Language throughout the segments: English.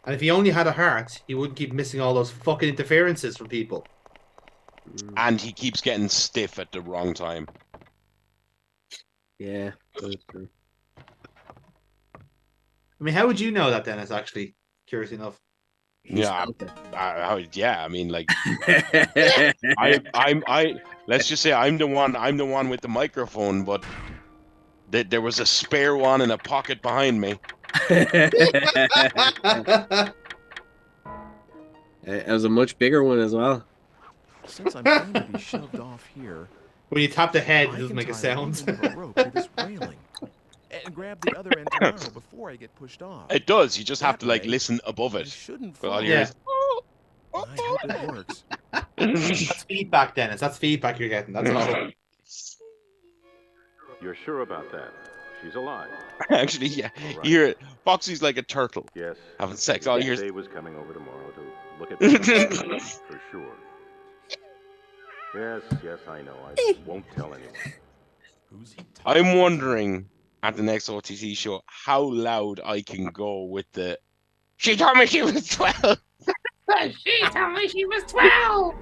And if he only had a heart, he wouldn't keep missing all those fucking interferences from people. And he keeps getting stiff at the wrong time. Yeah, that's true. I mean, how would you know that, Dennis? Actually, curious enough. Yeah, yeah. I mean, like, let's just say I'm the one with the microphone, but there was a spare one in a pocket behind me. It was a much bigger one as well. Since I'm going to be shoved off here, When you tap the head, it I doesn't can make a tie one sound. end of a rope to this railing and grab the other end tomorrow before I get pushed off. It does. You just have That to like way, listen above I it. shouldn't But all fall. you hear Yeah. is, I hope it works. That's feedback, Dennis. That's feedback you're getting. That's all. You're sure about that? She's alive. Actually, yeah. All right. You hear it. Foxy's like a turtle Yes. having sex. All you hear is, Dave was coming over tomorrow to look at the for sure. Yes, I know. I won't tell anyone. Who's he talking I'm to? wondering at the next OTT show how loud I can go with the. She told me she was 12. She told me she was 12.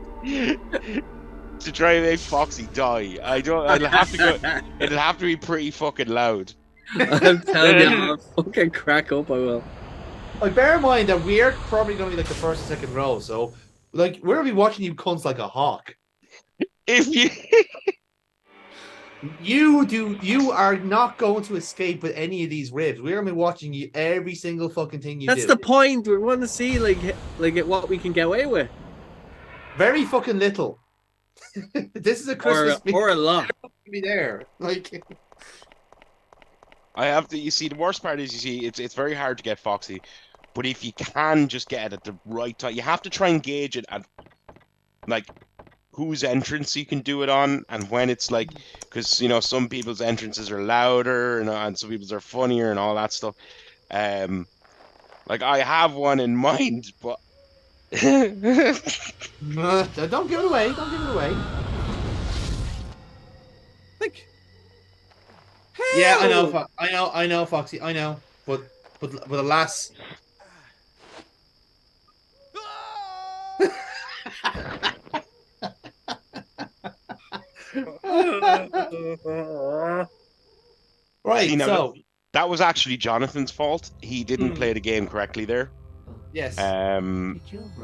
To try and make Foxy die. It'll have to go. It'll have to be pretty fucking loud. I'm telling you, I'll fucking crack up. I will. Like, bear in mind that we're probably going to be like the first and second row, so like we're gonna be watching you cunts like a hawk. If you. You are not going to escape with any of these ribs. We're gonna be watching you every single fucking thing you do. That's the point. We want to see like what we can get away with, Very fucking little. This is a Christmas or a lot. be there. Like, I have to. You see, the worst part is, you see, it's very hard to get Foxy, but if you can just get it at the right time, you have to try and gauge it at like whose entrance you can do it on, and when it's like, because you know some people's entrances are louder and some people's are funnier and all that stuff. Like I have one in mind, but don't give it away. Don't give it away. Like, Yeah, I hell! know, I know, Foxy, I know, but alas. Right, See, now so that was actually Jonathan's fault. He didn't play the game correctly there. yes,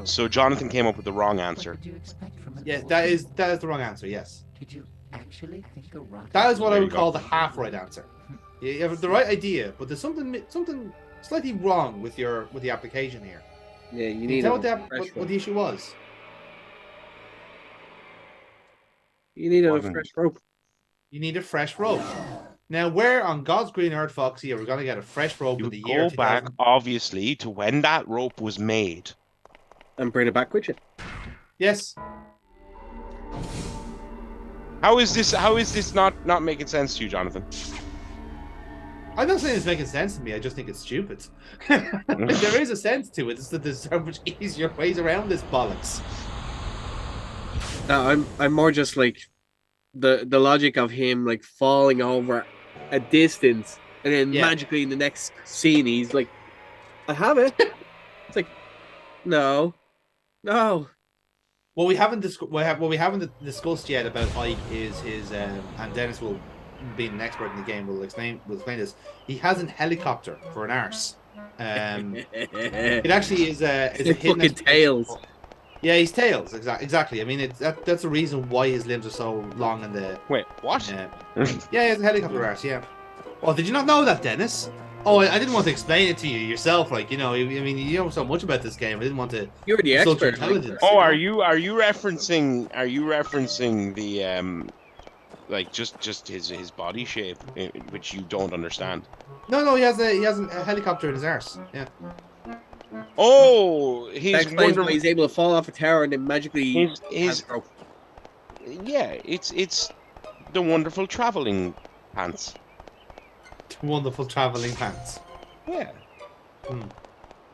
So Jonathan came up with the wrong answer. yes, that is the wrong answer. Yes, Did you actually think a rocket? that is what I There would you call go. the half right answer. You have the right idea, but there's something slightly wrong with the application here. Yeah, you Can you need tell a what the, fresh what one. the issue was? You need a Wasn't- fresh rope. You need a fresh rope. Now, where on God's green earth, Foxy, are we going to get a fresh rope You in the year go back, 2000? obviously, to when that rope was made. And bring it back with you. Yes. How is this not making sense to you, Jonathan? I'm not saying it's making sense to me. I just think it's stupid. There is a sense to it. It's that there's so much easier ways around this bollocks. No, I'm more just like the logic of him like falling over a distance and then Yeah. magically in the next scene he's like, I have it. It's like, no. What we haven't discussed yet about Ike is his and Dennis will, being an expert in the game, will explain this. He has an helicopter for an arse. It actually is a hidden fucking explanation. tails. Yeah, he's tails. Exactly. I mean, that's the reason why his limbs are so long and the Wait, what? yeah, he has a helicopter arse. Yeah. Oh, did you not know that, Dennis? Oh, I didn't want to explain it to you yourself. Like, you know, I mean, you know so much about this game. I didn't want to. You're the insult your expert. intelligence. Oh, are you referencing the like just his body shape, which you don't understand? No, he has a helicopter in his arse. Yeah. Oh, That his explains why wonderful. he's able to fall off a tower and then magically His has rope. yeah, it's the wonderful traveling pants. Wonderful traveling pants. Yeah. Hmm.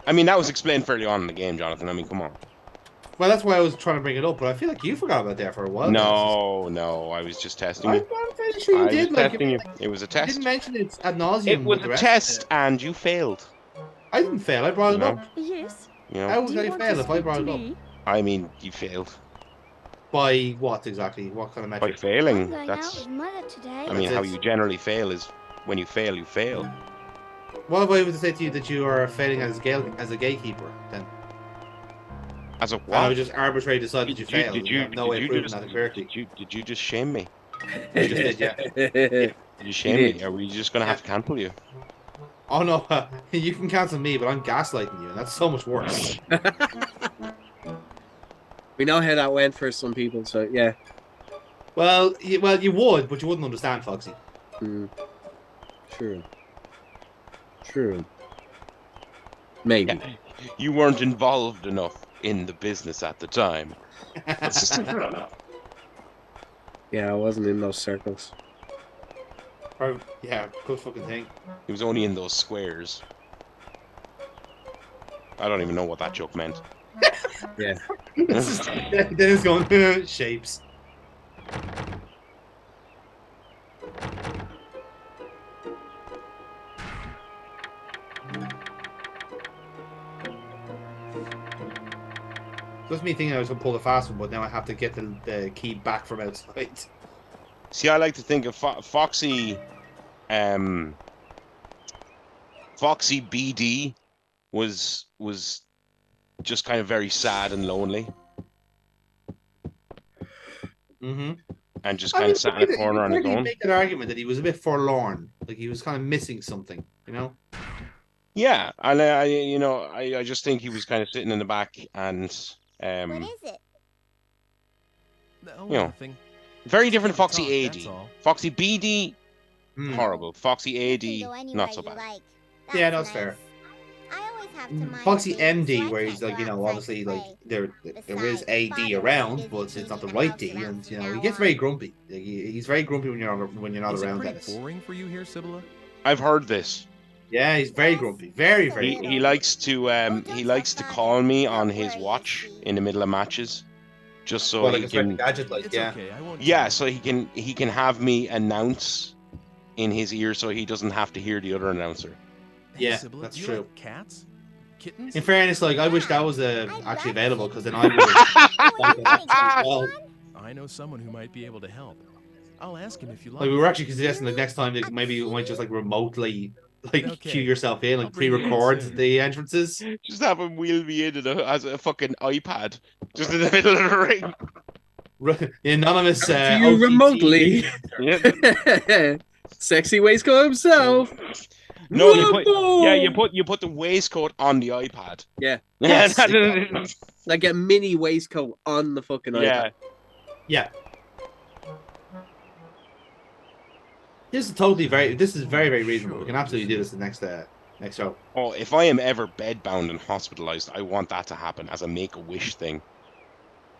I mean, that was explained fairly on in the game, Jonathan. I mean, come on. Well, that's why I was trying to bring it up, but I feel like you forgot about that for a while. No, I was just testing you. I'm pretty sure you I did. was Like, testing you. It was a you test. didn't mention it ad nauseum. It was with the a rest test, of and you failed. I didn't fail. I brought it No. up. Yes. You know, How Do would you I want fail to if I speak brought to it up? me? I mean, you failed By what exactly? What kind of by metric? I'm failing. going out That's, with Mother today. I mean, That's how it. you generally fail is when you fail, you fail. What if I was to say to you that you are failing as a gatekeeper? Then As a and I what? would just arbitrarily decide that you failed. You have no way of proving that empirically. did you just shame me? I just did, yeah. Did you shame did. me? Are we just gonna have to cancel you? Oh no, you can cancel me, but I'm gaslighting you, and that's so much worse. We know how that went for some people, so yeah. Well, you would, but you wouldn't understand, Foxy. Mm. True. True. Maybe. Yeah. You weren't involved enough in the business at the time. Yeah, I wasn't in those circles. Yeah, good fucking thing. He was only in those squares. I don't even know what that joke meant. Yeah. Then it's going shapes. Just me thinking I was gonna pull the fast one, but now I have to get the key back from outside. See, I like to think of Foxy. Foxy BD was just kind of very sad and lonely, Mm-hmm. and just kind of sat in a corner on his own. Make an argument that he was a bit forlorn, like he was kind of missing something, you know. Yeah, and I just think he was kind of sitting in the back and What is it? No, You know, nothing. very different Just Foxy need to talk, AD. that's all. Foxy BD, Hmm. horrible. Foxy You can AD, go anywhere not so you bad. like. Yeah, That's that's fair. nice. I always have to mind Foxy the things, MD, so I where can't he's like, go you know, outside obviously to like play. there is Besides, AD Father around, will be but busy it's not the changing right house D, around and from you know he now gets very on. grumpy. Like, he's very grumpy when you're not Is it around, pretty Dennis. boring for you here, Sibylla? I've heard this. Yeah, he's very Yes, grumpy, very just a very. He Grumpy. he likes to Oh, he don't likes to tell call Father. me Don't on his worry, watch you see. in the middle of matches, just so Well, like he a special can gadget, like It's yeah. okay, I won't yeah, tell. so he can have me announce in his ear, so he doesn't have to hear the other announcer. Hey, Yeah, Sibylla, that's do you true. like cats? Kittens? In fairness, like I wish that was I actually love available, because then I kittens. would like Oh, that it's as funny. well. I know someone who might be able to help. I'll ask him if you like. Like we were actually suggesting like next time that maybe you might just like remotely like Okay, cue yourself in, I'll like bring you in pre-record soon. the entrances. Just have him wheel me in as a fucking iPad, just in the middle of the ring. The anonymous To you OTT remotely. Yeah. Sexy waistcoat himself. No, Rumble! you put the waistcoat on the iPad. Yeah. Yes, Like a mini waistcoat on the fucking yeah. iPad. Yeah. This is very, very reasonable. We can absolutely do this the next show. Oh, if I am ever bedbound and hospitalized, I want that to happen as a Make-A-Wish thing.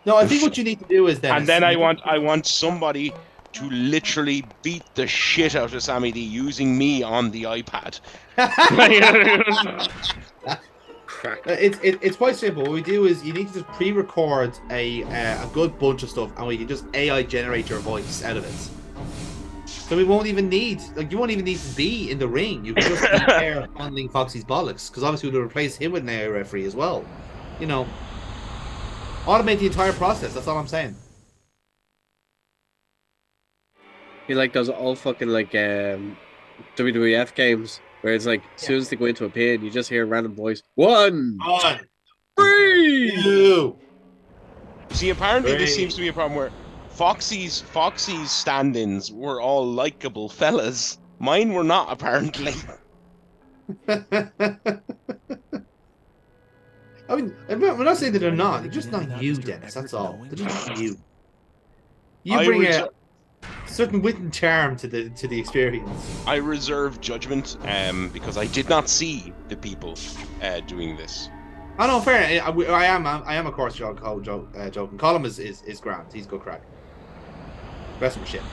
No, I think what you need to do is And then I want somebody to literally beat the shit out of Sammy D using me on the iPad. It's quite simple. What we do is you need to just pre-record a good bunch of stuff, and we can just AI generate your voice out of it. So we won't even need you won't even need to be in the ring. You can just be there handling Foxy's bollocks, because obviously we'll replace him with an AI referee as well. You know, automate the entire process. That's all I'm saying. You like those old fucking like WWF games where it's like as soon as they go into a pin, you just hear a random voice. 1, On 3. you. See, apparently this Great. seems to be a problem where Foxy's stand-ins were all likable fellas. Mine were not, apparently. I mean, we're not saying that they're not. They're just not you, Dennis. That's all. They're just not you. You bring a certain wit and charm to the experience. I reserve judgment because I did not see the people doing this. Oh no, fair. I am of course joking. Colin is grand. He's good crack. Rest of my shit.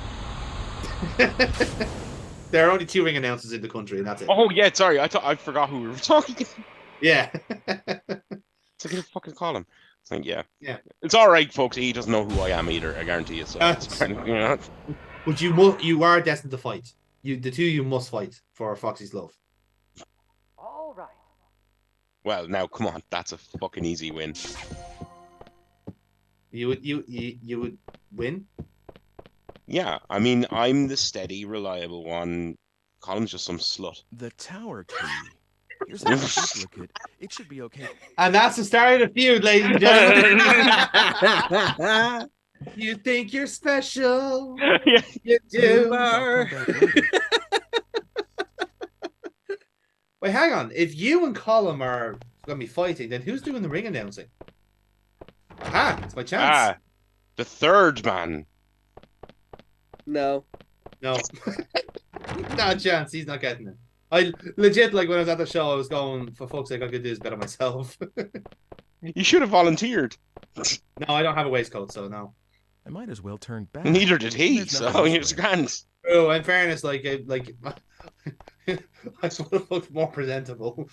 There are only 2 ring announcers in the country, and that's it. Oh yeah, sorry, I forgot who we were talking. Yeah. So can you fucking call him? It's like, yeah. Yeah. It's all right, folks. He doesn't know who I am either. I guarantee you. So it's kind of, you know. But you are destined to fight. The two of you must fight for Foxy's love. All right. Well, now come on, that's a fucking easy win. You would win. Yeah, I mean, I'm the steady, reliable one. Colin's just some slut. The tower key. Here's a duplicate. It should be okay. And that's the start of the feud, ladies and gentlemen. You think you're special? Yeah. You do. I'll come back later. Wait, hang on. If you and Colin are going to be fighting, then who's doing the ring announcing? Aha, it's my chance. Ah, the third man. No. No. Not a chance. He's not getting it. I legit, like, when I was at the show, I was going, for fuck's sake, I could do this better myself. You should have volunteered. No, I don't have a waistcoat, so no. I might as well turn back. Neither did he, There's so nothing he else was for it. grand. Oh, in fairness, like I just would have looked more presentable.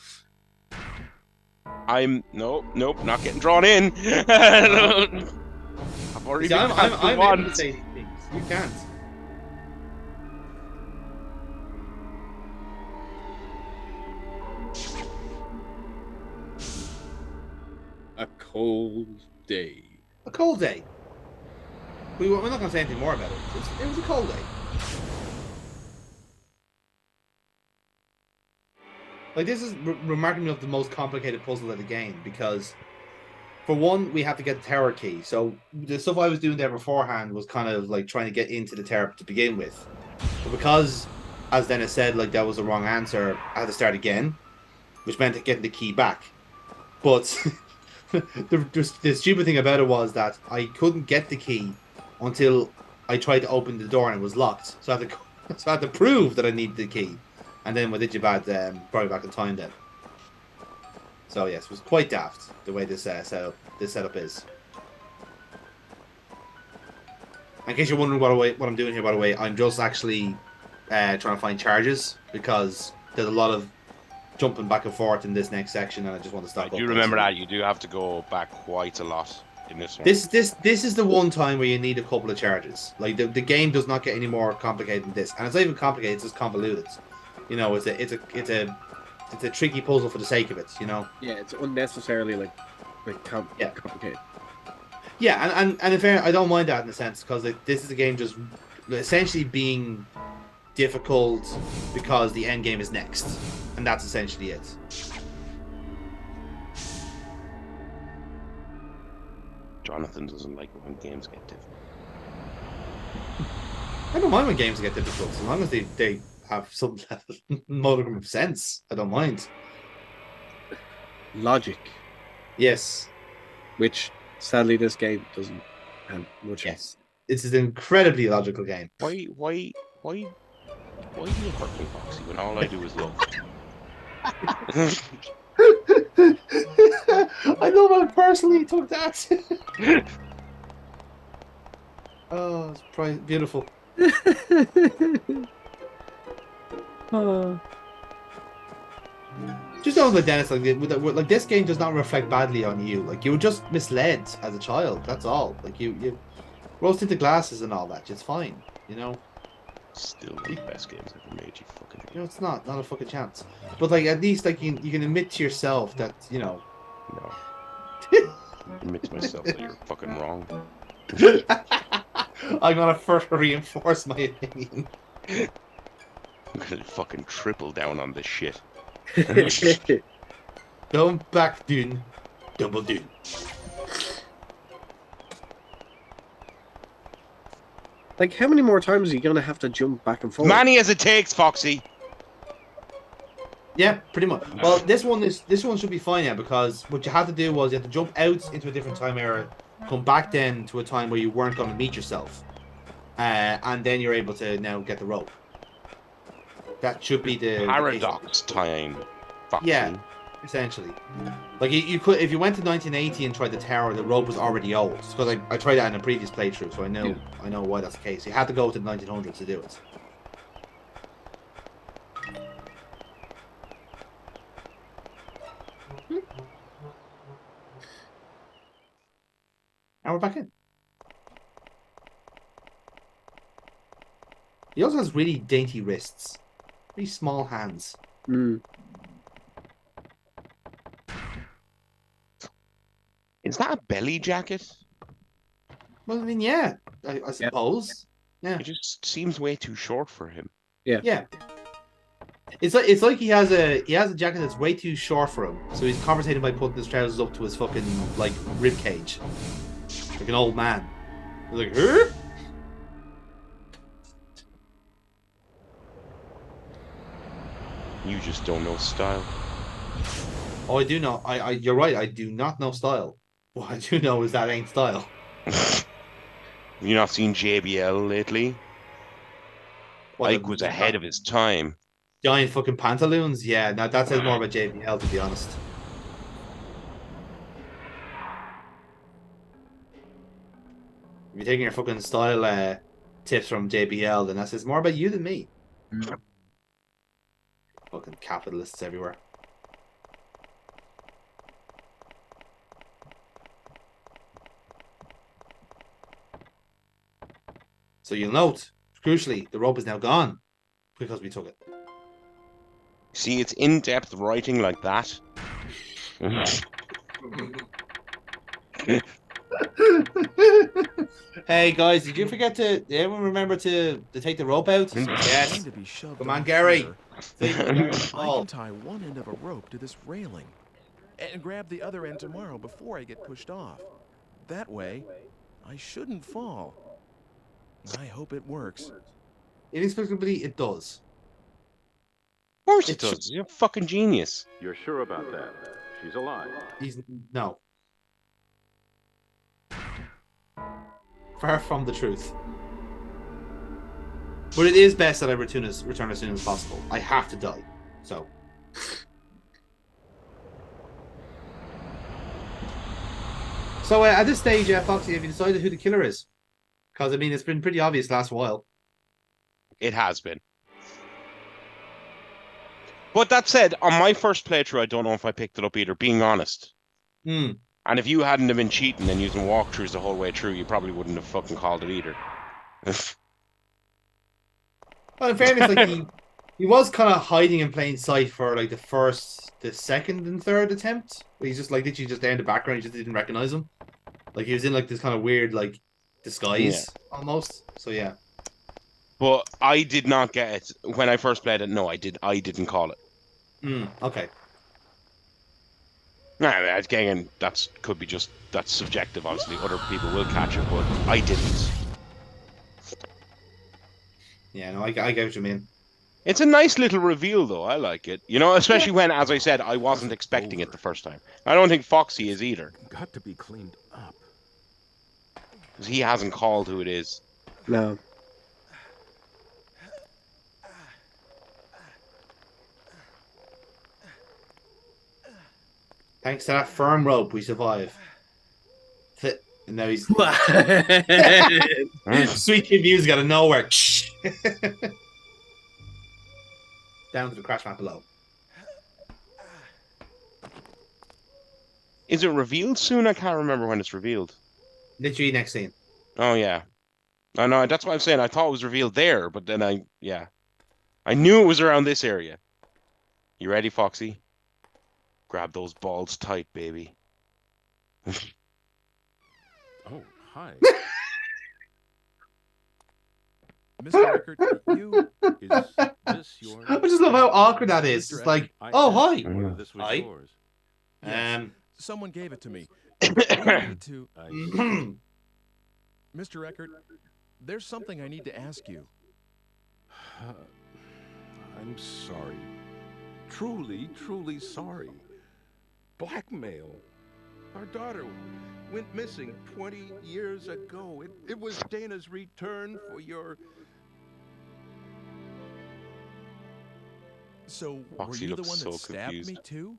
Nope, not getting drawn in. I've already See, been I'm cast able once. to say these things. You can't. A cold day. A cold day. We're not going to say anything more about it. It was a cold day. Like, this is remarking of the most complicated puzzle of the game, because for one, we have to get the tower key. So the stuff I was doing there beforehand was kind of like trying to get into the tower to begin with. But because, as Dennis said, like, that was the wrong answer, I had to start again, which meant getting the key back. But the stupid thing about it was that I couldn't get the key until I tried to open the door and it was locked. So I had to prove that I needed the key. And then with Digibad, brought it back in time then. So yes, it was quite daft the way this setup is. In case you're wondering what I'm doing here, by the way, I'm just actually trying to find charges, because there's a lot of jumping back and forth in this next section, and I just want to stop. You remember that you do have to go back quite a lot in this one. This is the one time where you need a couple of charges. Like, the game does not get any more complicated than this, and it's not even complicated; it's just convoluted. You know, it's a tricky puzzle for the sake of it. You know. Yeah, it's unnecessarily complicated. Yeah, and in fairness, I don't mind that in a sense, because this is a game just essentially being difficult because the end game is next, and that's essentially it. Jonathan doesn't like when games get difficult. I don't mind when games get difficult, as long as they have some modicum of sense. I don't mind. Logic, Yes. which sadly this game doesn't have much of. Yes. This is an incredibly logical game. Why do you hurt me, Foxy, when all I do is love? I know I personally took that. Oh, it's probably beautiful. Oh. Just know that, Dennis, like this game does not reflect badly on you. Like, you were just misled as a child. That's all. Like, you rose into glasses and all that. It's fine. You know. Still one of the best games ever made, you fucking You know, it's not a fucking chance. But like, at least like you can admit to yourself that, you know. No. Admit to myself that you're fucking wrong. I'm gonna first reinforce my opinion. I'm gonna fucking triple down on this shit. Don't back down, double down. Like, how many more times are you gonna have to jump back and forth? Many as it takes, Foxy. Yeah, pretty much. Well, this one should be fine, yeah, because what you had to do was you had to jump out into a different time era, come back then to a time where you weren't going to meet yourself, and then you're able to now get the rope. That should be the Paradox time, Foxy. Yeah, essentially. Like, you could, if you went to 1980 and tried the tower, the rope was already old. Because I tried that in a previous playthrough, so I know why that's the case. You had to go to the 1900s to do it. And we're back in. He also has really dainty wrists. Really small hands. Mm. Is that a belly jacket? Well, I mean, yeah, I suppose. Yeah. It just seems way too short for him. Yeah. It's like he has a jacket that's way too short for him, so he's compensating by putting his trousers up to his fucking like rib cage, like an old man. He's like, huh? You just don't know style. Oh, I do know. You're right. I do not know style. What I do know is that ain't style. Have you not seen JBL lately? Ike was ahead of his time. Giant fucking pantaloons. Yeah, now that says more about JBL, to be honest. If you're taking your fucking style tips from JBL, then that says more about you than me. Fucking capitalists everywhere. So you'll note, crucially, the rope is now gone because we took it. See, it's in-depth writing like that. Hey guys, did you forget to? Did anyone remember to take the rope out? Yes. To be shoved Come on, off Gary. here. See? I Oh. can tie one end of a rope to this railing and grab the other end tomorrow before I get pushed off. That way, I shouldn't fall. I hope it works. Inexplicably, it does. Of course it It's- does. You're a fucking genius. You're sure about that? She's alive. He's no. Far from the truth. But it is best that I return as soon as possible. I have to die. So. So at this stage, Foxy, have you decided who the killer is? Because I mean, it's been pretty obvious last while. It has been. But that said, on my first playthrough, I don't know if I picked it up either, being honest. Hmm. And if you hadn't have been cheating and using walkthroughs the whole way through, you probably wouldn't have fucking called it either. Well, in fairness, like he was kind of hiding in plain sight for like the second and third attempt. Where he's just like literally just there in the background. You just didn't recognize him. Like he was in like this kind of weird like disguise almost. So yeah. But I did not get it when I first played it. No, I didn't call it. Okay. Nah, again, that's subjective. Obviously, other people will catch it, but I didn't. Yeah, no, I get what you mean. It's a nice little reveal, though. I like it. You know, especially when, as I said, I wasn't expecting it the first time. I don't think Foxy is either, Got to be cleaned up. because he hasn't called who it is. No. Thanks to that firm rope, we survive. And now he's sweet kid music out of nowhere. Down to the crash map below. Is it revealed soon? I can't remember when it's revealed. Literally next scene. Oh yeah, I know. That's what I'm saying. I thought it was revealed there, but then I knew it was around this area. You ready, Foxy? Grab those balls tight, baby. Oh, hi. Mr. Rickard, you... Is this your... I just love how awkward that is. It's like, oh hi. Whether this was Hi. yours. Someone gave it to me. You need to... I Mr. Eckert, there's something I need to ask you. I'm sorry. Truly, truly sorry. Blackmail. Our daughter went missing 20 years ago. It was Dana's return for your... So, were Foxy you the looks one that so stabbed confused. me too?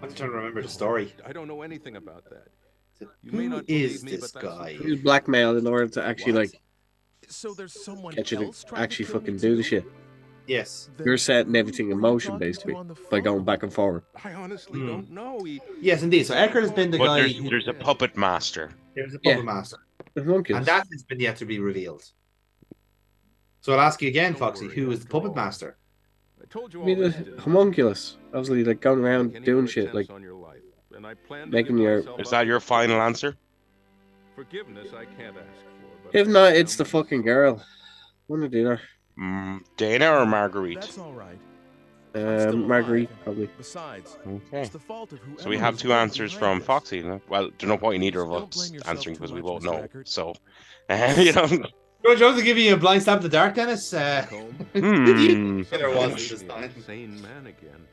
I'm just trying to remember the story. I don't know anything about that. You Who may not is believe me, this but that's the guy? truth. Use blackmail in order to actually What? So there's someone get you else to trying actually to kill fucking me do the too? shit. Yes. Then You're setting who everything in were you motion, talking to basically, on the by going phone? back and forward. I honestly Hmm. don't know. Yes, indeed. So Eckert has been the But guy. there's a puppet master. There's a Yeah. puppet master, The monkeys. and that has been yet to be revealed. So I'll ask you again, Don't Foxy. worry, Who is the after puppet all. master? I told you I all mean, this, the didn't I? homunculus, obviously, like going Make around any doing more shit, like attempts on your life, and I plan to making give your. myself Is up that to your the final police. answer? Forgiveness I can't ask for, but If I not, can it's the now fucking move girl. One or the other. Dana or Marguerite? That's all right. I'm still alive. Marguerite, probably. Besides, Okay. it's the fault of whoever So we have was two really answers behind from this. Foxy. Well, there's no point in either of Please don't us blame yourself answering too because we much, both Mr. know. Eckert. So, you know. George, you want to give you a blind stab in the dark, Dennis? Comb. Hmm. There Somehow was made this me time. a sane man again.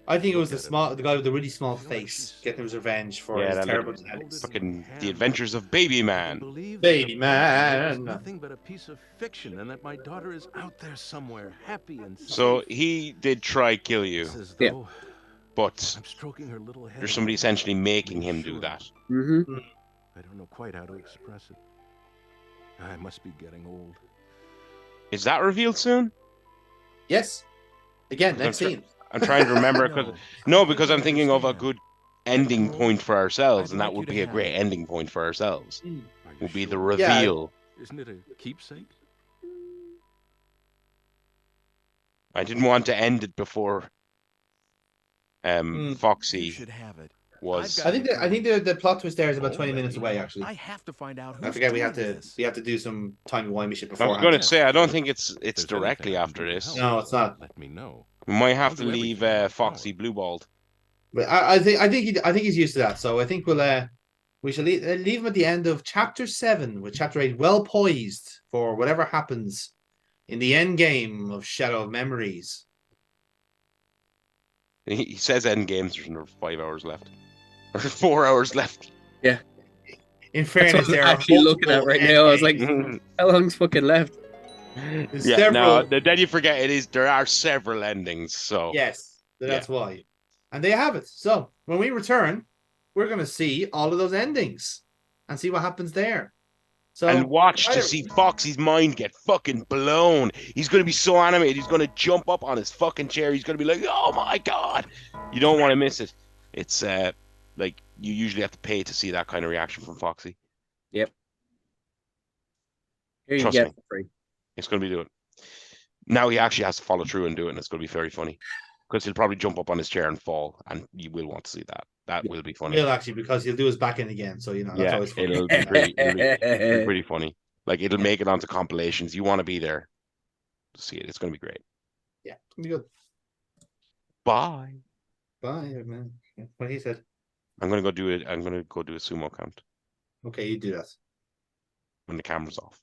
I think it was Look the at it. the guy with the really small I feel like face she's getting his revenge for Yeah, his that terrible little genetics. fucking The Adventures of Baby I can Man. believe Baby that the past man. was nothing but a piece of fiction, and that my daughter is out there somewhere, happy and safe. So he did try kill you, It's as Yeah. though but I'm stroking her little head. there's somebody again, essentially making him do reassuring that. Mm-hmm. her. I don't know quite how to express it. I must be getting old. Is that revealed soon? Yes. Again, Because next scene. I'm trying to remember because I I'm thinking of a understand. good ending Cole, point for ourselves, I'd and that like you would to be a have great it. ending point for ourselves. Are you Would be the sure? Yeah. reveal. Isn't it a keepsake? I didn't want to end it before You Foxy should have it. was. I've got I think the plot twist there is about Oh, 20 let minutes me away. know. Actually, I have to find out I who's forget doing we have to do some timey-wimey shit I was beforehand. going to Yes, say I don't but think it's if there's directly anything I can after do to this. help, No, it's not. Let me know. We might have I'll to do leave everything in my Foxy power. blueballed. But I think he's used to that. So I think we shall leave him at the end of chapter 7 with chapter 8 well poised for whatever happens in the end game of Shadow of Memories. He says end games. There's another 5 hours left, or 4 hours left. Yeah. In That's fairness, what I'm there are actually looking at multiple right end now. I was like, games. how long's fucking left? There's Yeah, no. several. Then you forget there are several endings. So Yes, that's why. And there you have it. So when we return, we're going to see all of those endings and see what happens there. So and watch to right, see Foxy's mind get fucking blown. He's gonna be so animated. He's gonna jump up on his fucking chair. He's gonna be like, "Oh my god!" You don't want to miss it. It's like you usually have to pay to see that kind of reaction from Foxy. Yep. Here you Trust get me. for free. It's gonna be doing. Now he actually has to follow through and do it, and it's gonna be very funny because he'll probably jump up on his chair and fall, and you will want to see that. That will be funny. will actually, because he'll do his back in again. So that's always fun. It'll be pretty funny. Like it'll make it onto compilations. You want to be there to see it. It's gonna be great. Yeah, it's gonna be good. Bye. Bye, man. What he said. I'm gonna go do it. I'm gonna go do a sumo count Okay, you do that. when the camera's off.